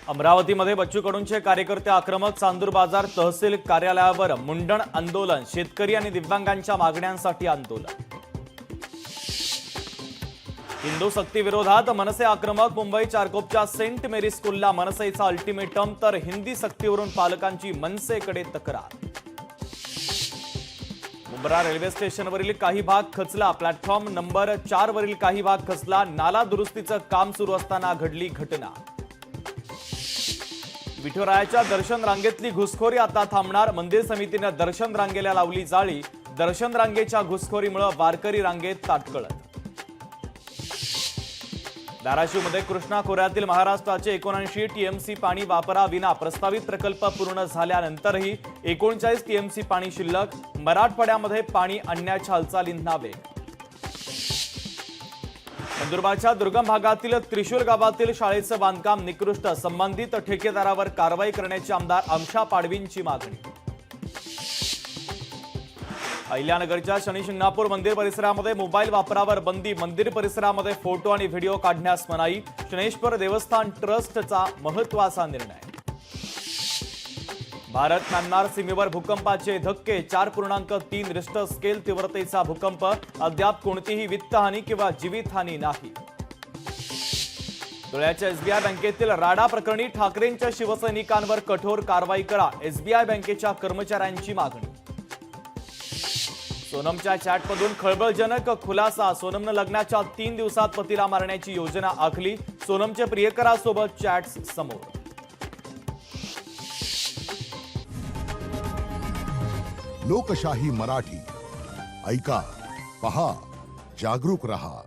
अमरावतीमध्ये बच्चू कडूंचे कार्यकर्ते आक्रमक, चांदूर बाजार तहसील कार्यालयावर मुंडण आंदोलन, शेतकरी आणि दिव्यांगांच्या मागण्यांसाठी आंदोलन। हिंदू सक्ती विरोधात मनसे आक्रमक, मुंबई चारकोपच्या सेंट मेरी स्कूलला मनसेचा अल्टिमेटम, तर हिंदी सक्तीवरून पालकांची मनसेकडे तक्रार। मुंब्रा रेल्वे स्टेशनवरील काही भाग खचला, प्लॅटफॉर्म नंबर 4 वरील काही भाग खचला, नाला दुरुस्तीचं काम सुरू असताना घडली घटना। विठुरायाच्या दर्शन रांगेतली घुसखोरी आता थांबणार, मंदिर समितीने दर्शन रांगेला लावली जाळी, दर्शन रांगेच्या घुसखोरीमुळे वारकरी रांगेत ताटकळत। धाराशिवमध्ये कृष्णा खोऱ्यातील महाराष्ट्राचे 79 टीएमसी पाणी वापराविना, प्रस्तावित प्रकल्प पूर्ण झाल्यानंतरही 39 टीएमसी पाणी शिल्लक, मराठवाड्यामध्ये पाणी आणण्याच्या हालचालींना वेग। नंदुरबारच्या दुर्गम भागातील त्रिशूल गावातील शाळेचं बांधकाम निकृष्ट, संबंधित ठेकेदारावर कारवाई करण्याची आमदार आमशा पाडवींची मागणी। अहिल्यानगरच्या शनी शिंगणापूर मंदिर परिसरामध्ये मोबाईल वापरावर बंदी, मंदिर परिसरामध्ये फोटो आणि व्हिडिओ काढण्यास मनाई, शनेश्वर देवस्थान ट्रस्टचा महत्त्वाचा निर्णय। भारत म्यानमार सीमेवर भूकंपाचे धक्के, 4.3 रिश्टर स्केल तीव्रतेचा भूकंप, अद्याप कोणतीही वित्तहानी किंवा जीवितहानी नाही। धुळ्याच्या एसबीआय बँकेतील राडा प्रकरणी ठाकरेंच्या शिवसैनिकांवर कठोर कारवाई करा, एसबीआय बँकेच्या कर्मचाऱ्यांची मागणी। सोनमच्या चॅटमधून खळबळजनक खुलासा, सोनमनं लग्नाच्या 3 दिवसात पतीला मारण्याची योजना आखली, सोनमच्या प्रियकरासोबत चॅट्स समोर। लोकशाही मराठी ऐका, पहा, जागरूक रहा।